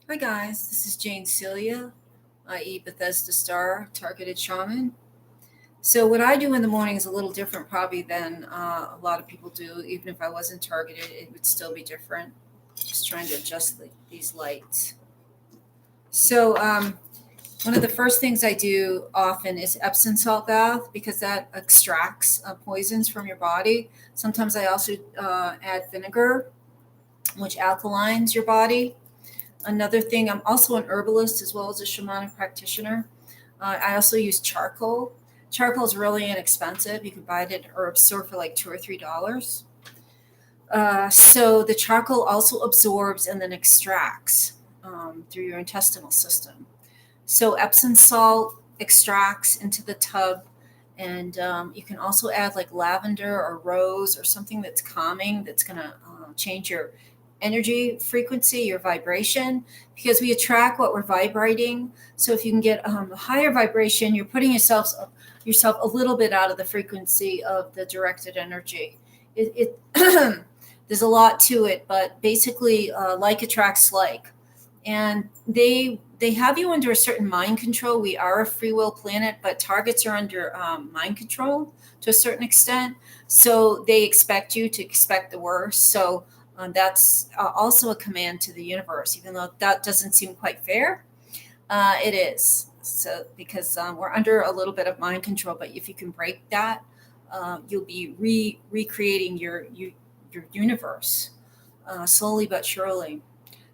Hi guys, this is Jane Celia, i.e. Bethesda Star Targeted Shaman. So what I do in the morning is a little different probably than a lot of people do. Even if I wasn't targeted, it would still be different. Just trying to adjust these lights. So one of the first things I do often is Epsom salt bath because that extracts poisons from your body. Sometimes I also add vinegar, which alkalines your body. Another thing, I'm also an herbalist as well as a shamanic practitioner. I also use charcoal. Charcoal is really inexpensive. You can buy it at a herb store for like $2 or $3. So the charcoal also absorbs and then extracts through your intestinal system. So Epsom salt extracts into the tub, and you can also add like lavender or rose or something that's calming that's going to change your energy frequency, your vibration, because we attract what we're vibrating. So if you can get a higher vibration, you're putting yourself a little bit out of the frequency of the directed energy. It there's a lot to it, but basically, like attracts like, and they have you under a certain mind control. We are a free will planet, but targets are under mind control to a certain extent. So they expect you to expect the worst. So that's also a command to the universe, even though that doesn't seem quite fair. It is. So because we're under a little bit of mind control, but if you can break that, you'll be recreating your universe slowly but surely.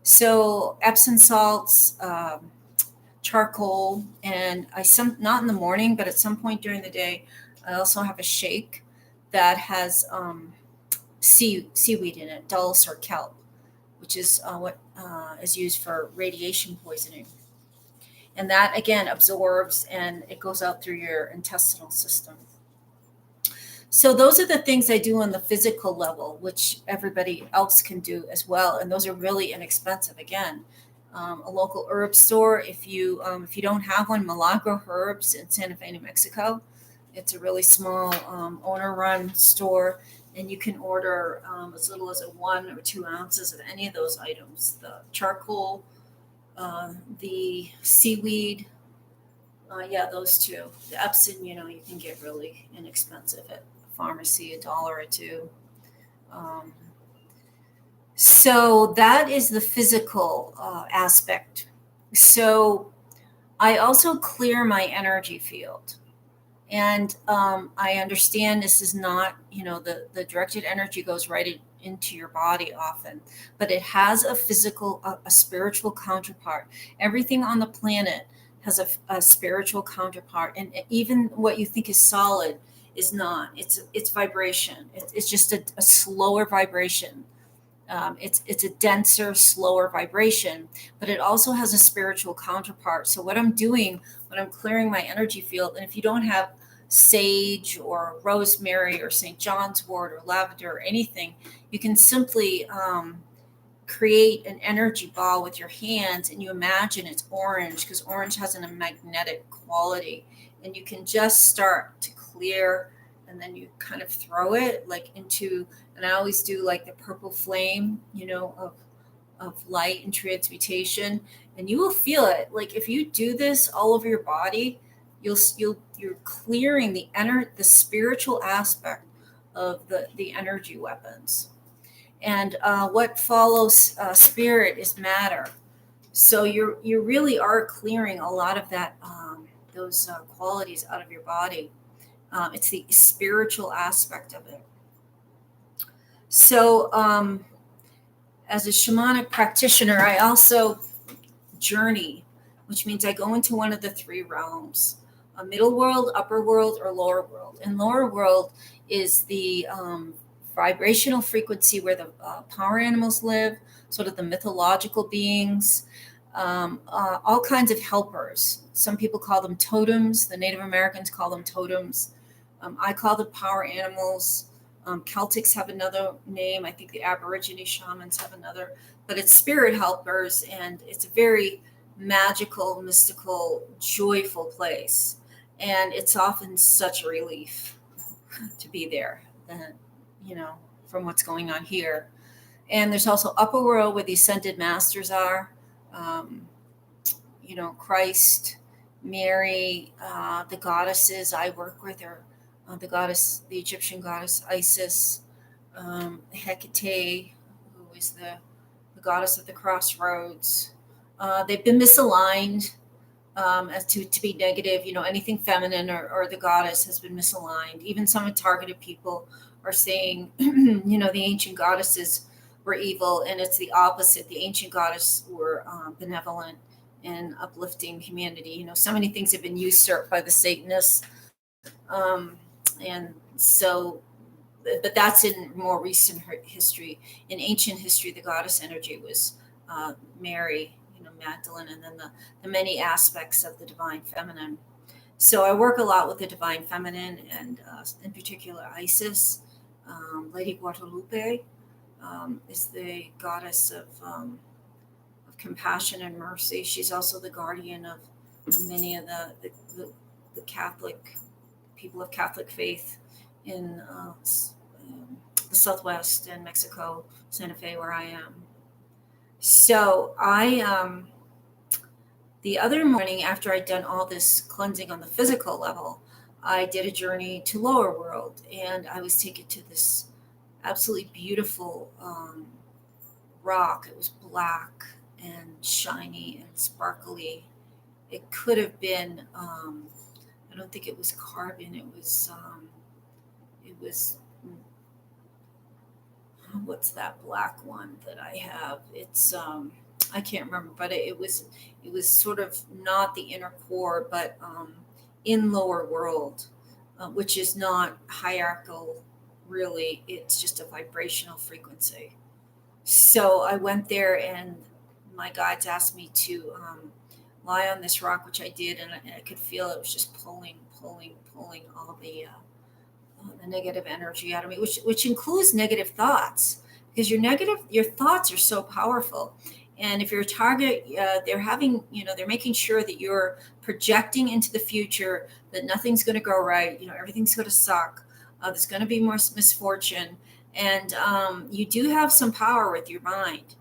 So Epsom salts, charcoal, and I some not in the morning, but at some point during the day, I also have a shake that has seaweed in it, dulse or kelp, which is what is used for radiation poisoning, and that again absorbs and it goes out through your intestinal system. So those are the things I do on the physical level, which everybody else can do as well, and those are really inexpensive. Again, a local herb store. If you don't have one, Milagro Herbs in Santa Fe, New Mexico. It's a really small owner-run store, and you can order as little as 1 or 2 ounces of any of those items: the charcoal, the seaweed. Yeah, those two. The Epsom, you can get really inexpensive at a pharmacy, $1 or $2. Um, so that is the physical aspect. So I also clear my energy field. And I understand this is not, the directed energy goes right into your body often, but it has a physical, a spiritual counterpart. Everything on the planet has a spiritual counterpart. And even what you think is solid is not. It's vibration. It's just a slower vibration. It's a denser, slower vibration, but it also has a spiritual counterpart. So what I'm doing when I'm clearing my energy field, and if you don't have sage or rosemary or St. John's wort or lavender or anything, you can simply create an energy ball with your hands, and you imagine it's orange because orange has a magnetic quality, and you can just start to clear, and then you kind of throw it like into, and I always do like the purple flame, of light and transmutation, and you will feel it. Like if you do this all over your body, you're clearing the spiritual aspect of the energy weapons. And what follows spirit is matter. So you really are clearing a lot of those qualities out of your body. It's the spiritual aspect of it. So as a shamanic practitioner, I also journey, which means I go into one of the three realms: a middle world, upper world, or lower world. And lower world is the vibrational frequency where the power animals live, sort of the mythological beings, all kinds of helpers. Some people call them totems. The Native Americans call them totems. I call them power animals. Celtics have another name. I think the Aborigine shamans have another, but it's spirit helpers, and it's a very magical, mystical, joyful place. And it's often such a relief to be there, than, you know, from what's going on here. And there's also upper world where the ascended masters are. um, Christ, Mary, the goddesses I work with are the Egyptian goddess Isis, Hecate, who is the goddess of the crossroads. They've been misaligned as to be negative. Anything feminine or the goddess has been misaligned. Even some targeted people are saying, the ancient goddesses were evil, and it's the opposite. The ancient goddesses were benevolent and uplifting humanity. So many things have been usurped by the Satanists, and so. But that's in more recent history. In ancient history, the goddess energy was Mary, Magdalene, and then the many aspects of the divine feminine. So I work a lot with the divine feminine, and in particular Isis. Lady Guadalupe is the goddess of compassion and mercy. She's also the guardian of many of the Catholic people of Catholic faith in the Southwest and Mexico, Santa Fe, where I am. So the other morning, after I'd done all this cleansing on the physical level, I did a journey to lower world, and I was taken to this absolutely beautiful rock. It was black and shiny and sparkly. It could have been, I don't think it was carbon. It was what's that black one that I have? It's I can't remember, but it was sort of not the inner core, but in lower world, which is not hierarchical. Really, it's just a vibrational frequency. So I went there, and my guides asked me to lie on this rock, which I did, and I could feel it was just pulling all the negative energy out of me, which includes negative thoughts, because your thoughts are so powerful. And if you're a target, they're making sure that you're projecting into the future that nothing's going to go right. Everything's going to suck. There's going to be more misfortune. And you do have some power with your mind.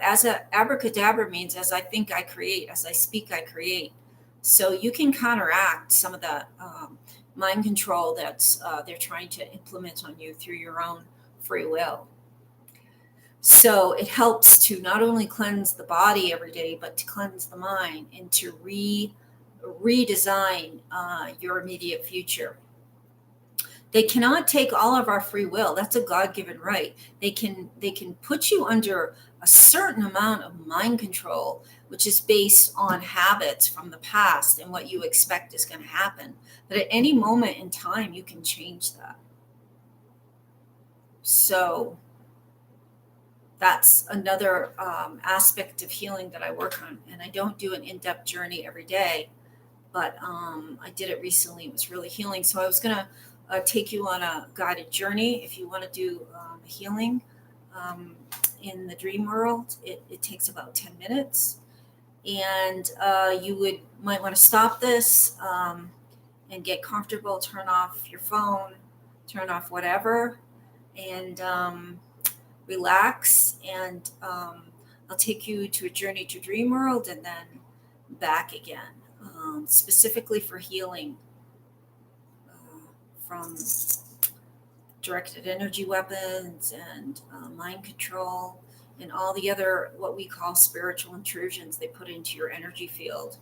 As abracadabra means, as I think, I create, as I speak, I create. So you can counteract some of the mind control that's they're trying to implement on you through your own free will. So it helps to not only cleanse the body every day, but to cleanse the mind and to redesign your immediate future. They cannot take all of our free will. That's a God-given right. They can put you under a certain amount of mind control, which is based on habits from the past and what you expect is going to happen. But at any moment in time, you can change that. So that's another aspect of healing that I work on. And I don't do an in-depth journey every day, but I did it recently. It was really healing. So I was going to take you on a guided journey. If you want to do healing in the dream world, it takes about 10 minutes. And you might want to stop this and get comfortable, turn off your phone, turn off whatever, and relax. And I'll take you to a journey to dream world and then back again, specifically for healing from directed energy weapons and mind control and all the other what we call spiritual intrusions they put into your energy field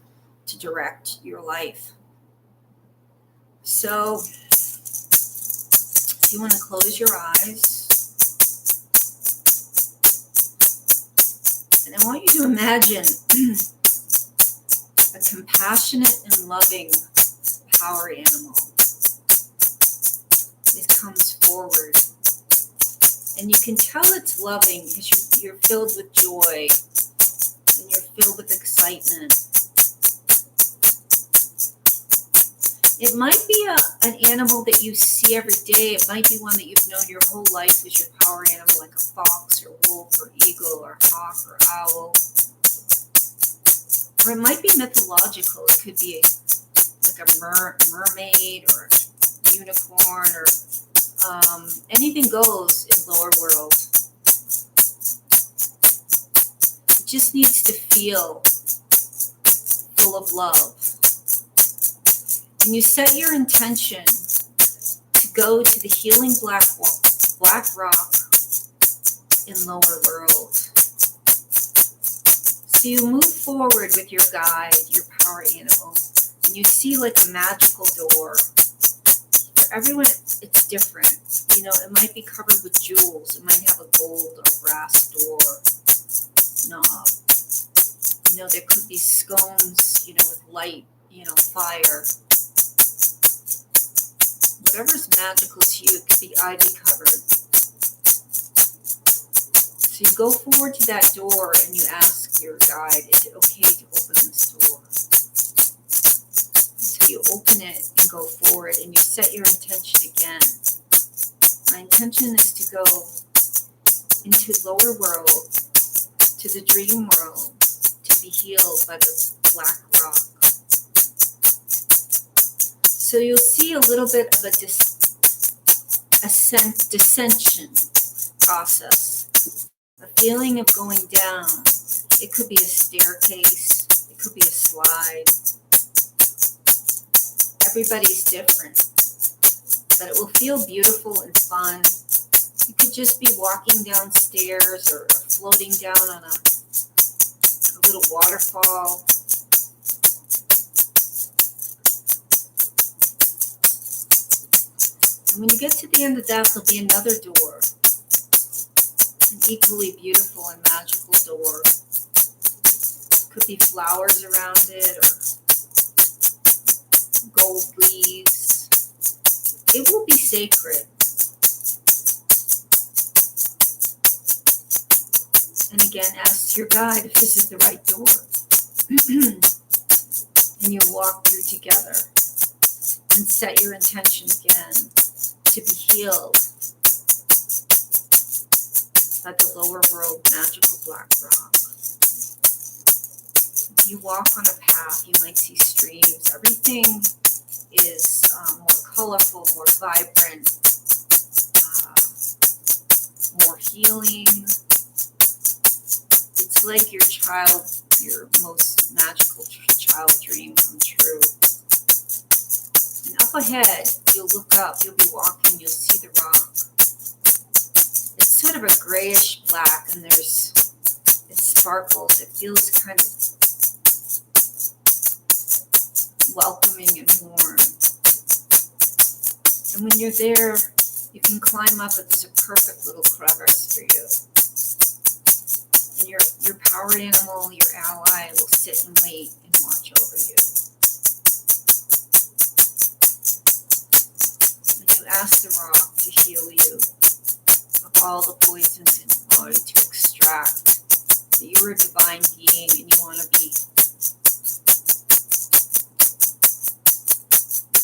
to direct your life. So if you want to close your eyes, and I want you to imagine a compassionate and loving power animal. It comes forward, and you can tell it's loving because you're filled with joy and you're filled with excitement. It might be an animal that you see every day. It might be one that you've known your whole life as your power animal, like a fox or wolf or eagle or hawk or owl. Or it might be mythological. It could be like a mermaid or a unicorn or anything goes in lower world. It just needs to feel full of love. And you set your intention to go to the healing black rock in lower world. So you move forward with your guide, your power animal, and you see like a magical door. For everyone, it's different. You know, it might be covered with jewels. It might have a gold or brass door knob. You know, there could be scones, you know, with light, you know, fire. Whatever's magical to you, it could be ivy covered. So you go forward to that door and you ask your guide, is it okay to open this door? And so you open it and go forward and you set your intention again. My intention is to go into lower world, to the dream world, to be healed by the black rock. So you'll see a little bit of a dissension process, a feeling of going down. It could be a staircase, it could be a slide. Everybody's different, but it will feel beautiful and fun. You could just be walking downstairs or floating down on a little waterfall. And when you get to the end of that, there'll be another door, an equally beautiful and magical door. Could be flowers around it or gold leaves. It will be sacred. And again, ask your guide if this is the right door. And you walk through together and set your intention again to be healed by the lower world magical black rock. You walk on a path, you might see streams. Everything is more colorful, more vibrant, more healing. It's like your most magical child dream come true. And up ahead, you'll look up, you'll be walking, you'll see the rock. It's sort of a grayish black, and it sparkles. It feels kind of welcoming and warm. And when you're there, you can climb up, and there's a perfect little crevice for you. And your power animal, your ally, will sit and wait and watch over you. Ask the rock to heal you of all the poisons in the body, to extract that you're a divine being and you want to be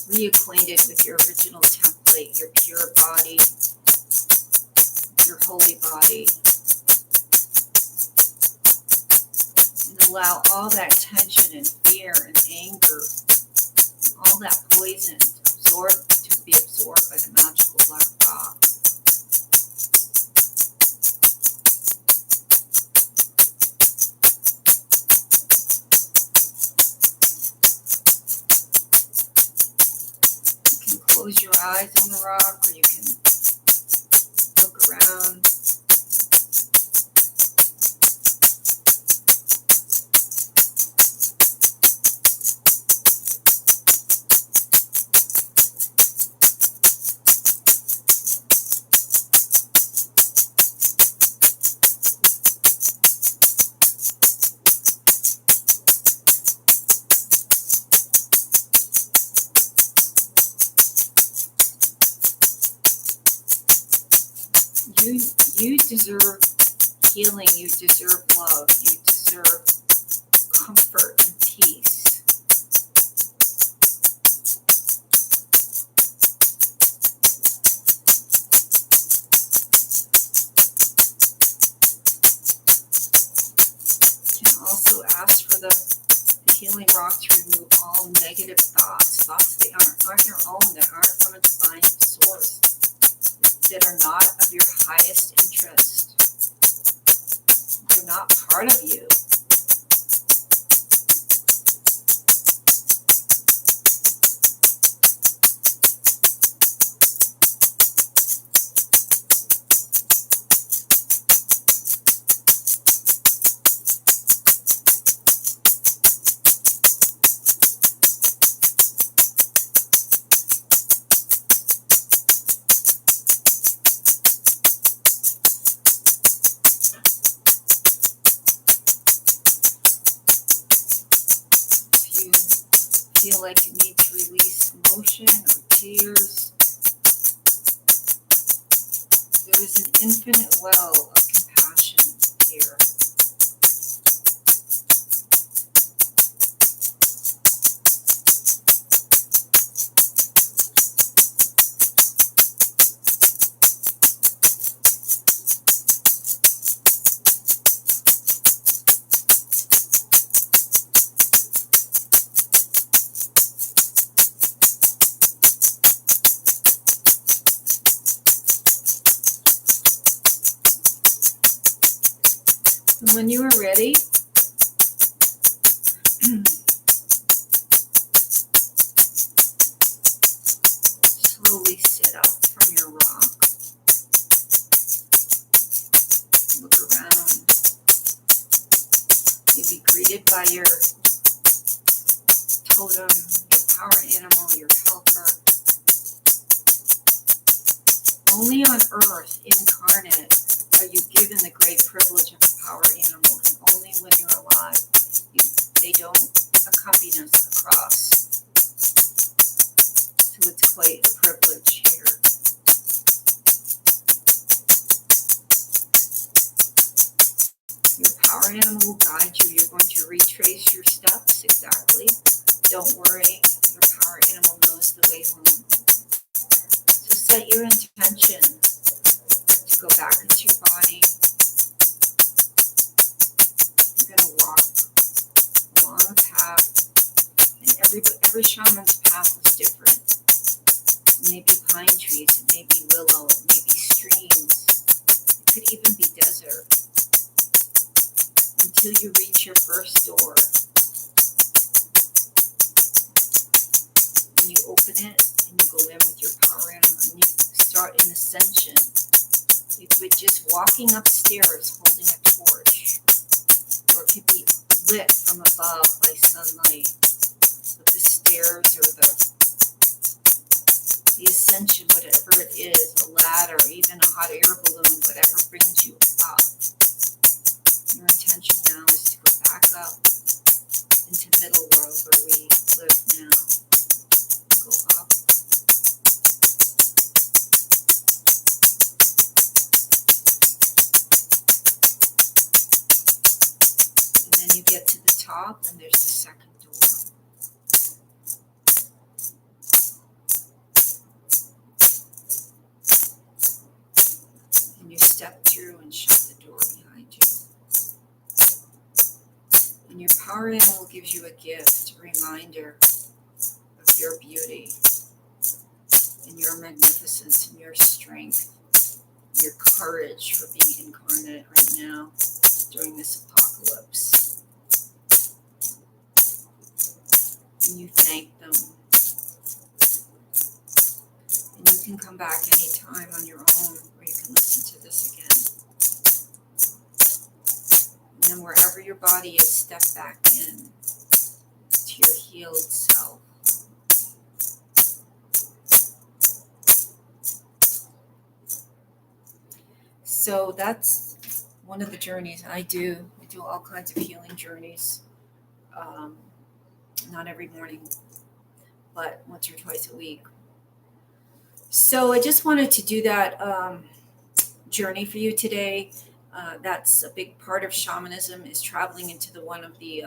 reacquainted with your original template, your pure body, your holy body. And allow all that tension and fear and anger, and all that poison to be absorbed by the magical black rock. You can close your eyes on the rock, or you can look around. You deserve healing, you deserve love, you deserve comfort and peace. You can also ask for the healing rock to remove all negative thoughts that aren't your own, that aren't from a divine source, that are not of your highest interest. They're not part of you. Feel like you need to release emotion or tears, there is an infinite well of compassion here. And when you are ready, slowly sit up from your rock. Look around. You'll be greeted by your totem, your power animal, your helper. Only on earth, incarnate, are you given the great privilege of a power animal, and only when you're alive, they don't accompany us across. So it's quite a privilege here. Your power animal will guide you. You're going to retrace your steps exactly. Don't worry, your power animal knows the way home. So set your intention to go back into your body. You're going to walk along a path, and every shaman's path is different. It may be pine trees, it may be willow, it may be streams, it could even be desert, until you reach your first door. And you open it, and you go in with your power animal, and you start an ascension. With just walking upstairs holding a torch, or it could be lit from above by sunlight, with the stairs or the ascension, whatever it is, a ladder, even a hot air balloon, whatever brings you up. Your intention now is to go back up into middle world where we live now. Go up. You get to the top, and there's the second door. And you step through and shut the door behind you. And your power animal gives you a gift, a reminder of your beauty and your magnificence and your strength, your courage for being incarnate right now during this apocalypse. And you thank them. And you can come back anytime on your own, or you can listen to this again. And then wherever your body is, step back in to your healed self. So that's one of the journeys I do. I do all kinds of healing journeys. Not every morning, but once or twice a week. So I just wanted to do that journey for you today. That's a big part of shamanism, is traveling into the one of the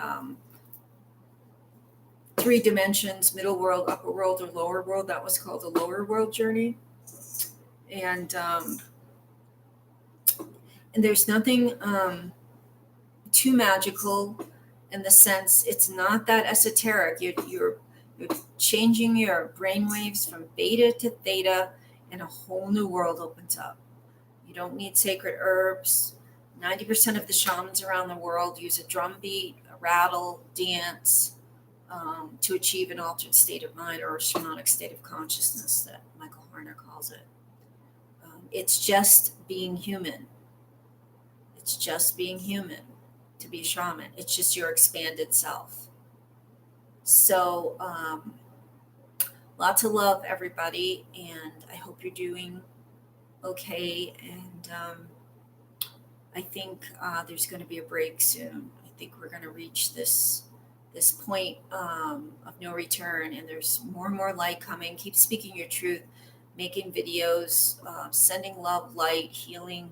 three dimensions: middle world, upper world, or lower world. That was called the lower world journey. And there's nothing too magical, in the sense it's not that esoteric. You're changing your brainwaves from beta to theta, and a whole new world opens up. You don't need sacred herbs, 90% of the shamans around the world use a drum beat, a rattle, dance, to achieve an altered state of mind, or a shamanic state of consciousness that Michael Harner calls it. It's just being human. It's just being human to be a shaman. It's just your expanded self. So lots of love, everybody, and I hope you're doing okay. And I think there's going to be a break soon. I think we're going to reach this point of no return, and there's more and more light coming. Keep speaking your truth, making videos, sending love, light, healing,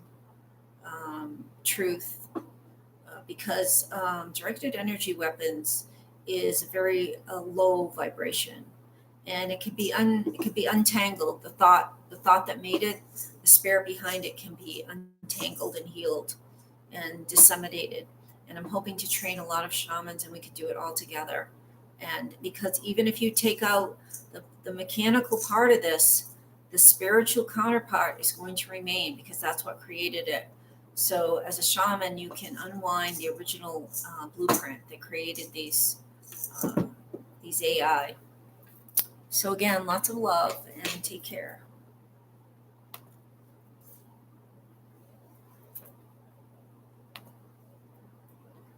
truth, because directed energy weapons is a very low vibration, and it could be untangled. The thought that made it, the spirit behind it, can be untangled and healed and disseminated. And I'm hoping to train a lot of shamans, and we could do it all together. And because even if you take out the mechanical part of this, the spiritual counterpart is going to remain, because that's what created it. So as a shaman, you can unwind the original blueprint that created these AI. So again, lots of love, and take care.